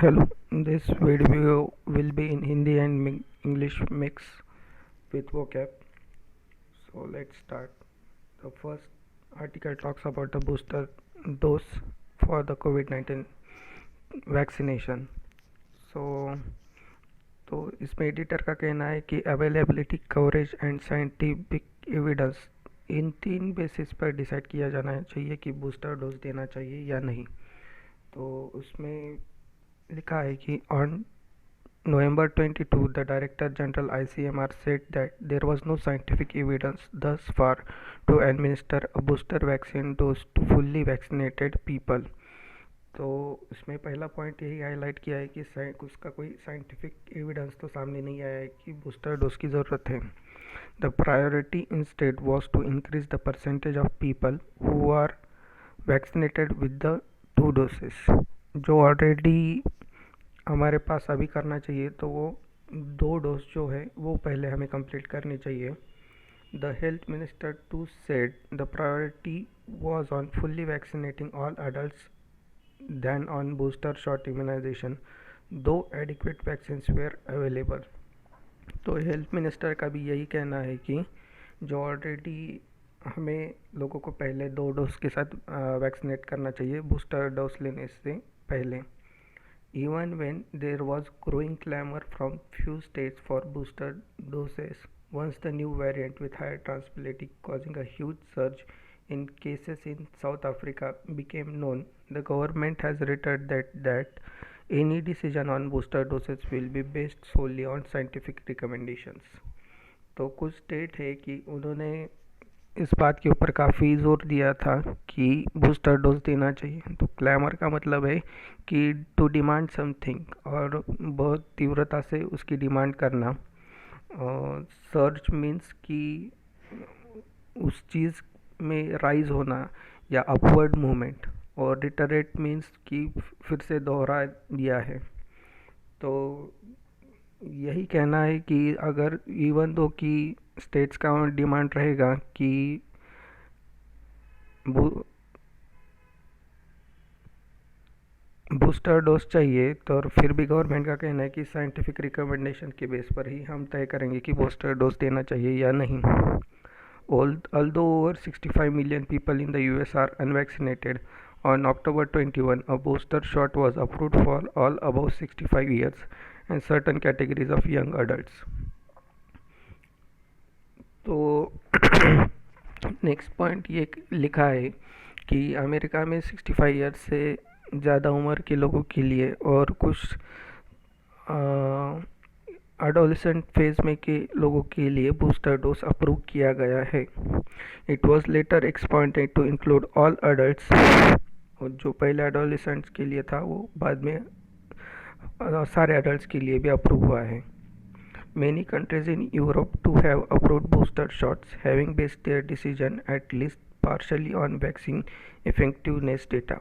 Hello, this video will be in Hindi and English mix with vocab. So let's start. The first article talks about the booster dose for the COVID-19 vaccination. So तो इसमें editor का कहना है कि availability, coverage and scientific evidence in तीन basis पर decide किया जाना चाहिए कि बूस्टर डोज देना चाहिए या नहीं। तो उसमें लिखा है कि on November 22, the Director General ICMR said that there was no scientific evidence thus far to administer a booster vaccine dose to fully vaccinated people. तो इसमें पहला पॉइंट यही हाईलाइट किया है कि उसका कोई साइंटिफिक एविडेंस तो सामने नहीं आया है कि बूस्टर डोज की ज़रूरत है। The priority instead was to increase the percentage of people who are vaccinated with the 2 doses. जो ऑलरेडी हमारे पास अभी करना चाहिए तो वो 2 डोज जो है वो पहले हमें कंप्लीट करनी चाहिए। The health minister too said the priority was on fully vaccinating all adults than on booster shot immunization, though adequate vaccines were available. तो हेल्थ मिनिस्टर का भी यही कहना है कि जो ऑलरेडी हमें लोगों को पहले 2 डोज के साथ वैक्सीनेट करना चाहिए बूस्टर डोज लेने से पहले। Even when there was growing clamor from few states for booster doses, once the new variant with higher transmissibility causing a huge surge in cases in South Africa became known, the government has reiterated that any decision on booster doses will be based solely on scientific recommendations. तो कुछ state है कि उन्होंने इस बात के ऊपर काफ़ी ज़ोर दिया था कि बूस्टर डोज देना चाहिए। तो क्लैमर का मतलब है कि टू डिमांड समथिंग, और बहुत तीव्रता से उसकी डिमांड करना। सर्च मीन्स कि उस चीज़ में राइज होना या अपवर्ड मूवमेंट, और रिटरेट मीन्स कि फिर से दोहरा दिया है। तो यही कहना है कि अगर इवन दो कि स्टेट्स का डिमांड रहेगा कि बूस्टर डोज चाहिए, तो फिर भी गवर्नमेंट का कहना है कि साइंटिफिक रिकमेंडेशन के बेस पर ही हम तय करेंगे कि बूस्टर डोज देना चाहिए या नहीं। Although over 65 million people in the US are unvaccinated, on October 21, a booster shot was approved for all above 65 years and certain categories of young adults. तो नेक्स्ट पॉइंट ये लिखा है कि अमेरिका में 65 ईयर्स से ज़्यादा उम्र के लोगों के लिए और कुछ एडोलेसेंट फेज में के लोगों के लिए बूस्टर डोज अप्रूव किया गया है। It was later expanded to include all adults, और जो पहले एडोलेसेंट्स के लिए था वो बाद में सारे एडल्ट्स के लिए भी अप्रूव हुआ है। Many countries in Europe too have approved booster shots, having based their decision at least partially on vaccine effectiveness data.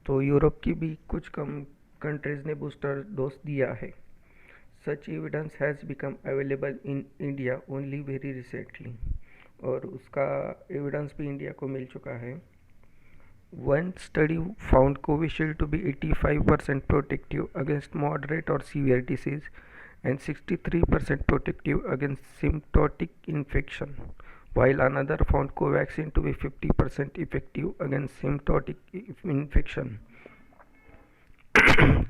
तो यूरोप की भी कुछ कम कंट्रीज ने बूस्टर डोज दिया है। Such evidence has become available in India only very recently, और उसका evidence भी इंडिया को मिल चुका है। One study found Covishield to be 85% protective against moderate or severe disease and 63% protective against symptomatic infection, while another found Covaxin to be 50% effective against symptomatic infection.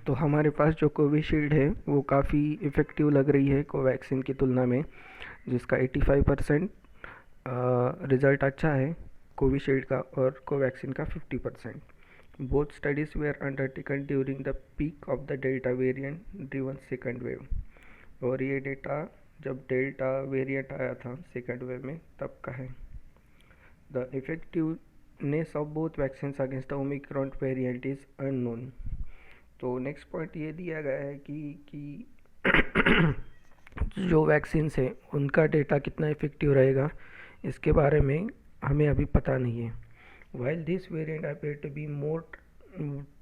तो हमारे पास जो Covishield है वो काफ़ी इफ़ेक्टिव लग रही है कोवैक्सीन की तुलना में, जिसका 85% रिज़ल्ट अच्छा है कोविशील्ड का, और कोवैक्सीन का 50%। Both studies were undertaken during the peak of the delta variant driven second wave, और ये डेटा जब डेल्टा वेरिएंट आया था सेकेंड वेव में तब का है। The effectiveness of both vaccine against the Omicron variant is unknown. तो नेक्स्ट पॉइंट ये दिया गया है कि जो वैक्सीन्स हैं उनका डेटा कितना इफेक्टिव रहेगा इसके बारे में हमें अभी पता नहीं है। While this variant appear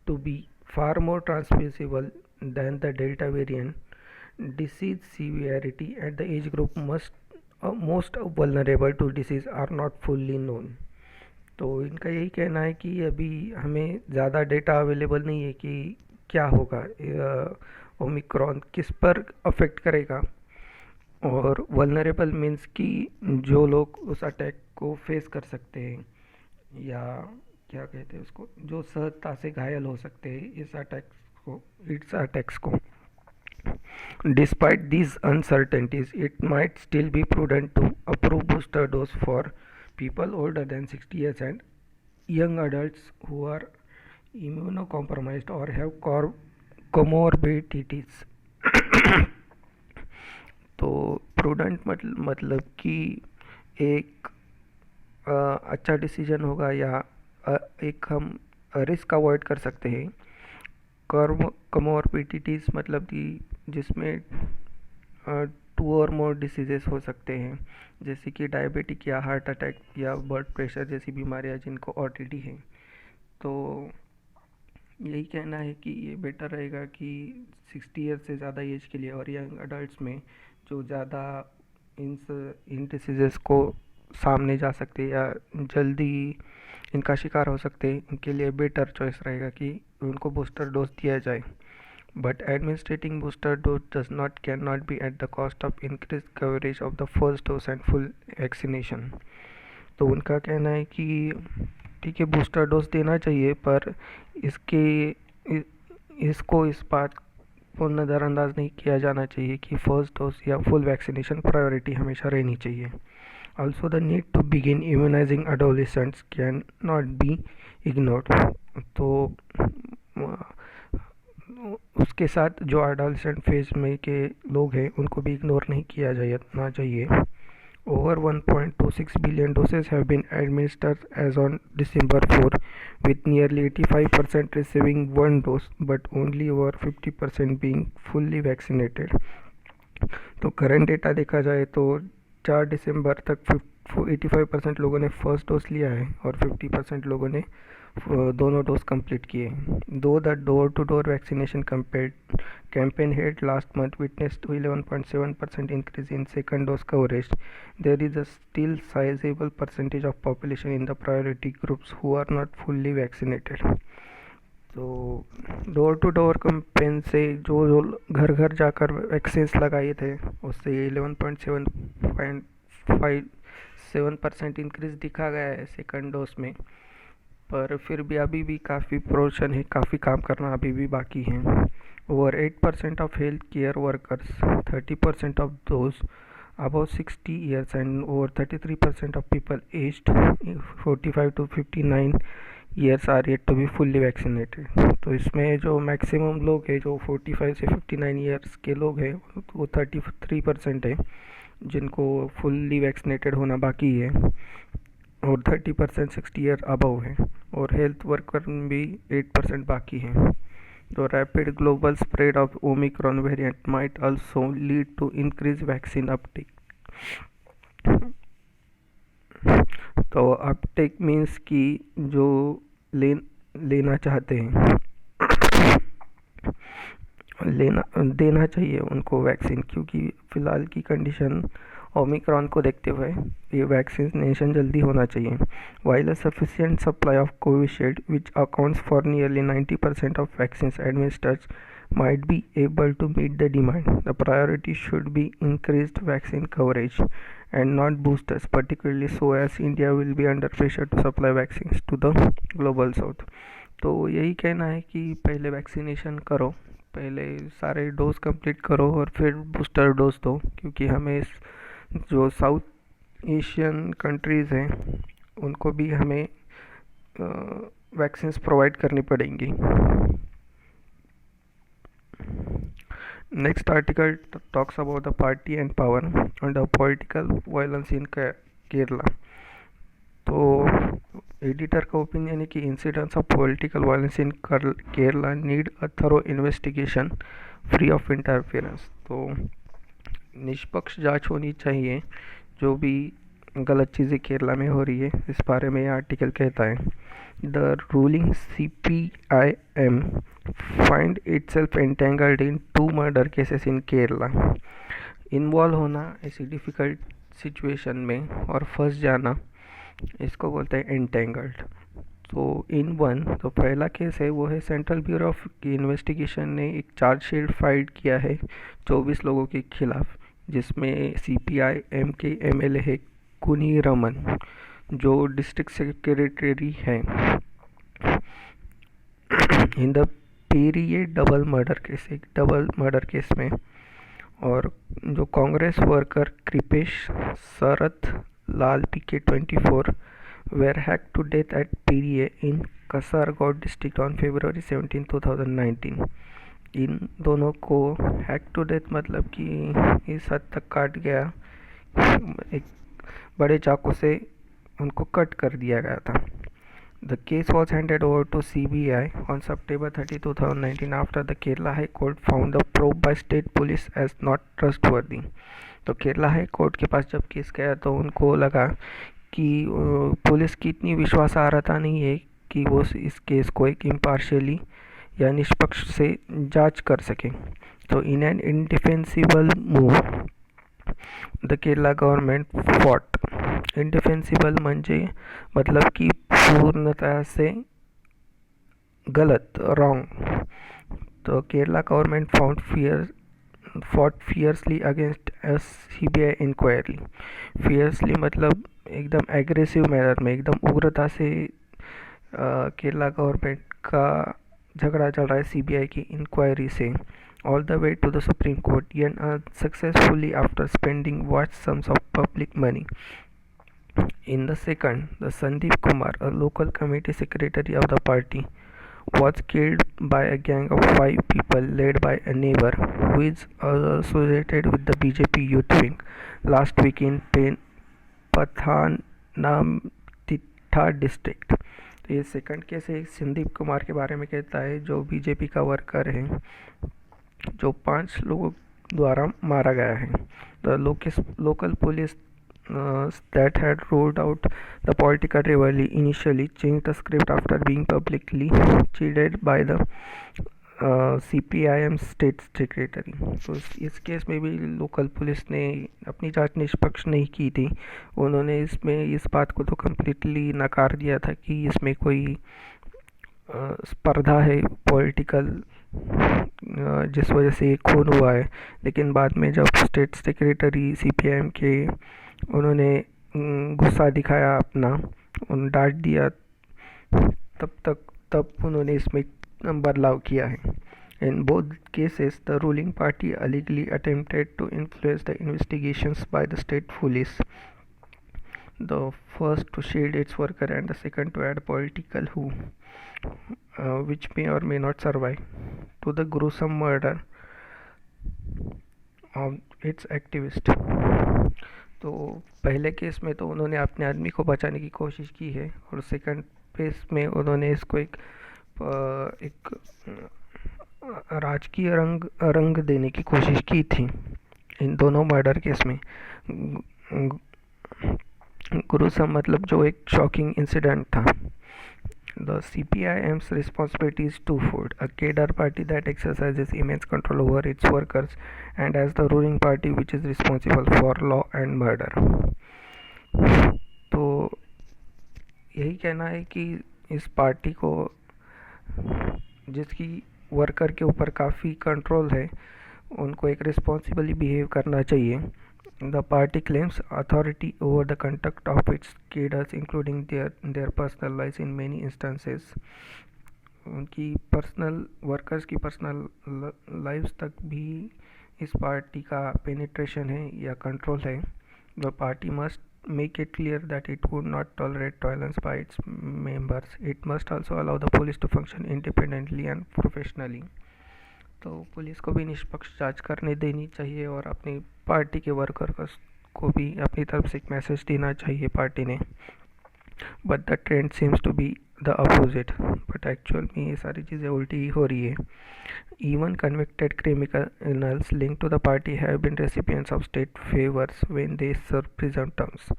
to be far more transmissible than the delta variant, disease severity and the age group most vulnerable to disease are not fully known। तो इनका यही कहना है कि अभी हमें ज़्यादा डेटा अवेलेबल नहीं है कि क्या होगा, ओमिक्रॉन किस पर अफेक्ट करेगा। और वल्नरेबल मीन्स कि जो लोग उस अटैक को फेस कर सकते हैं, या क्या कहते हैं उसको, जो सहजता से घायल हो सकते हैं इस अटैक्स को। Despite these uncertainties, it might still be prudent to approve booster dose for people older than 60 years and young adults who are immunocompromised or have comorbidities. तो प्रूडेंट मतलब कि एक अच्छा डिसीजन होगा, या एक हम रिस्क अवॉइड कर सकते हैं। कमोरबिडिटीज़ मतलब कि जिसमें 2 और मोर डिसीजेस हो सकते हैं, जैसे कि डायबिटिक या हार्ट अटैक या ब्लड प्रेशर जैसी बीमारियां जिनको ऑलरेडी हैं। तो यही कहना है कि ये बेटर रहेगा कि 60 ईयर से ज़्यादा एज के लिए और यंग अडल्ट्स में जो ज़्यादा इन डिसीजेस को सामने जा सकते या जल्दी इनका शिकार हो सकते हैं, इनके लिए बेटर चॉइस रहेगा कि उनको बूस्टर डोज दिया जाए। But administrating booster dose does not can not be at the cost of increase coverage of the first dose and full vaccination. तो उनका कहना है कि ठीक है, बूस्टर डोज देना चाहिए, पर इसको इस बात को नज़रअंदाज नहीं किया जाना चाहिए कि फर्स्ट डोज या फुल वैक्सीनेशन प्रायोरिटी हमेशा रहनी चाहिए। Also, the need to begin immunizing adolescents cannot be ignored. तो उसके साथ जो adolescent फेज में के लोग हैं उनको भी इग्नोर नहीं किया जाना चाहिए। Over 1.26 billion doses have been administered as on December 4, with nearly 85% receiving one dose, but only over 50% being fully vaccinated. तो करंट डेटा देखा जाए तो 4 दिसंबर तक 85% लोगों ने फर्स्ट डोज लिया है और 50% लोगों ने दोनों डोज कंप्लीट किए हैं। दो the door to door vaccination campaign held last month witnessed 11.7% increase in second dose coverage. There is a still sizable percentage of population in the priority groups who are not fully vaccinated. तो door to door campaign से जो घर घर जाकर vaccines लगाए थे उससे 11.7% increase दिखा गया है सेकंड डोज में। पर फिर भी अभी भी काफ़ी पोर्शन है, काफ़ी काम करना अभी भी बाकी है। Over 8% of health care workers, 30% of those above 60 years and over 33% of people aged 45 to 59 years are yet to be fully vaccinated. तो इसमें जो मैक्सिमम लोग हैं जो 45 से 59 ईयर्स के लोग हैं वो 33% है जिनको फुल्ली वैक्सीनेटेड होना बाकी है, और 30% 60 ईयर अबव है, और हेल्थ वर्कर भी 8% बाकी हैं। The rapid global spread of Omicron variant might also lead to increased vaccine uptake. तो अपटेक मीन्स कि जो लेना चाहते हैं देना चाहिए उनको वैक्सीन, क्योंकि फ़िलहाल की कंडीशन ओमिक्रॉन को देखते हुए ये वैक्सीनेशन जल्दी होना चाहिए। While a sufficient supply of Covishield, which accounts for nearly 90% of vaccines administered, might be able to meet the demand, the priority should be increased vaccine coverage and not boosters, particularly so as India will be under pressure to supply vaccines to the global south. तो यही कहना है कि पहले vaccination करो, पहले सारे dose complete करो और फिर बूस्टर डोज दो, क्योंकि हमें जो साउथ एशियन कंट्रीज़ हैं उनको भी हमें वैक्सीन्स प्रोवाइड करनी पड़ेंगी। Next article talks about the party and power and the political violence in Kerala. तो एडिटर का ओपिनियन है कि incidents of political violence in Kerala need a thorough investigation free of interference. तो निष्पक्ष जांच होनी चाहिए जो भी गलत चीज़ें केरला में हो रही है, इस बारे में यह आर्टिकल कहता है। The ruling CPIM find itself entangled in 2 murder cases in Kerala. Involve होना ऐसी डिफ़िकल्ट सिचुएशन में और फंस जाना, इसको बोलते हैं एंटेंगल्ड। तो इन वन तो पहला केस है वो है सेंट्रल ब्यूरो ऑफ इन्वेस्टिगेशन ने एक चार्जशीट फाइल किया है 24 लोगों के खिलाफ, जिसमें सीपीआई एम के एमएलए है कुनी रमन, जो डिस्ट्रिक्ट सेक्रेटरी हैं in the Periye double murder case में। और जो Congress worker Kripesh Sarath Lal PK 24 were hacked to death at Periye in Kasaragod district on February 17, 2019। इन दोनों को हैक टू डेथ मतलब कि इस हद तक काट गया, एक बड़े चाकू से उनको कट कर दिया गया था। The case was handed over to CBI on September 30, 2019 after the Kerala High Court found the probe by state police as not trustworthy। तो केरला हाई कोर्ट के पास जब केस गया तो उनको लगा कि पुलिस की इतनी विश्वासार्हता नहीं है कि वो इस केस को एक इम्पार्शियली या निष्पक्ष से जांच कर सके। तो in an indefensible move the Kerala government fought. Indefensible मतलब कि पूर्णतः से गलत, रॉन्ग। तो Kerala government fought fiercely against a CBI इंक्वायरी। फियर्सली मतलब एकदम एग्रेसिव मैनर में, एकदम उग्रता से केरला गवर्नमेंट का झगड़ा चल रहा है सीबीआई की इंक्वायरी से, all the way to the supreme court and successfully after spending vast sums of public money. In the second, the Sandeep Kumar, a local committee secretary of the party, was killed by a gang of 5 people led by a neighbor who is associated with the BJP youth wing last week in Pathanamthitta district. तो ये second case है संदीप कुमार के बारे में कहता है, जो BJP का वर्कर है, जो 5 लोगों द्वारा मारा गया है। The local police that had rolled out the political rivalry initially changed the script after being publicly cheated by the CPIM state secretary. तो इस केस में भी लोकल पुलिस ने अपनी जांच निष्पक्ष नहीं की थी। उन्होंने इसमें इस बात को तो कम्प्लीटली नकार दिया था कि इसमें कोई स्पर्धा है पॉलिटिकल, जिस वजह से खून हुआ है। लेकिन बाद में जब स्टेट सेक्रेटरी CPIM के उन्होंने गुस्सा दिखाया अपना, उन डांट दिया, तब उन्होंने इसमें बदलाव किया है। In both cases the ruling party allegedly attempted to influence the investigations by the state police, the first to shield its worker and the second to add political who which may or may not survive to the gruesome murder of its activist। तो पहले case में तो उन्होंने अपने आदमी को बचाने की कोशिश की है, और सेकंड केस में उन्होंने इसको एक राजकीय रंग देने की कोशिश की थी। इन दोनों मर्डर केस में गुरुसम मतलब जो एक शॉकिंग इंसिडेंट था। The CPIM's responsibility is twofold: a cadre party that exercises immense control over its workers, and as the ruling party which is responsible for law and murder। तो यही कहना है कि इस पार्टी को, जिसकी वर्कर के ऊपर काफ़ी कंट्रोल है, उनको एक रिस्पॉन्सिबली बिहेव करना चाहिए। The party claims authority over the conduct of its cadres, including their personal lives in many instances। उनकी पर्सनल वर्कर्स की पर्सनल लाइव्स तक भी इस पार्टी का पेनिट्रेशन है या कंट्रोल है। The party must make it clear that it would not tolerate violence by its members। It must also allow the police to function independently and professionally। तो police को भी निष्पक्ष जांच करने देनी चाहिए, और अपनी पार्टी के वर्कर को भी अपनी तरफ से एक मैसेज देना चाहिए पार्टी ने। But the trend seems to be the opposite. But actual में ये सारी चीज़ें उल्टी ही हो रही है। Even convicted criminals link to the party have been recipients of state favours when they serve prison terms.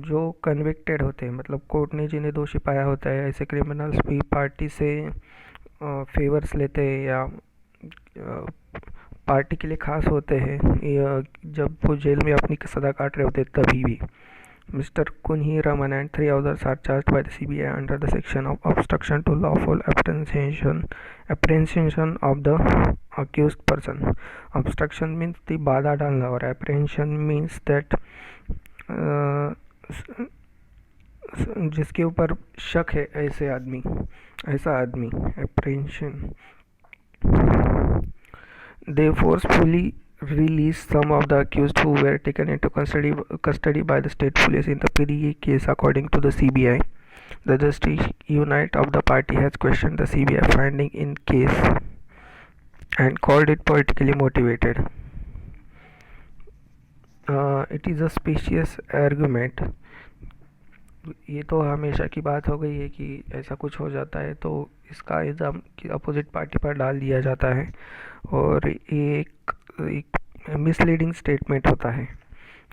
जो कन्विक्टेड होते हैं, मतलब कोर्ट ने जिन्हें दोषी पाया होता है, ऐसे क्रिमिनल्स भी पार्टी से फेवर्स लेते हैं या पार्टी के लिए ख़ास होते हैं, जब वो जेल में अपनी सज़ा काट रहे होते हैं तभी भी। Mr. Kunhi Raman and three others are charged by the CBI under the section of obstruction to lawful apprehension of the accused person. Obstruction means the बाधा डालना और apprehension means that जिसके ऊपर शक है ऐसा आदमी apprehension. They forcefully released some of the accused who were taken into custody by the state police in the PDA case, according to the CBI. The Justice Unit of the party has questioned the CBI finding in case and called it politically motivated. It is a specious argument. ये तो हमेशा की बात हो गई है कि ऐसा कुछ हो जाता है तो इसका इल्ज़ाम अपोजिट पार्टी पर डाल दिया जाता है और एक मिसलीडिंग स्टेटमेंट होता है.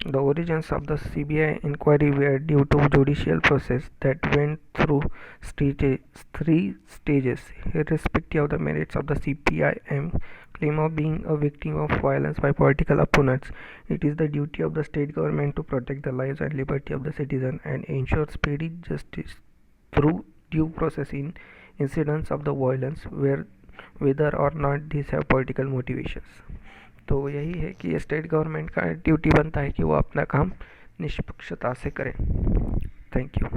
The origins of the CBI inquiry were due to judicial process that went through three stages, irrespective of the merits of the CPIM claim of being a victim of violence by political opponents. It is the duty of the state government to protect the lives and liberty of the citizen and ensure speedy justice through due process in incidents of the violence whether or not these have political motivations. तो यही है कि state government का duty बनता है कि वो अपना काम निष्पक्षता से करें. Thank you.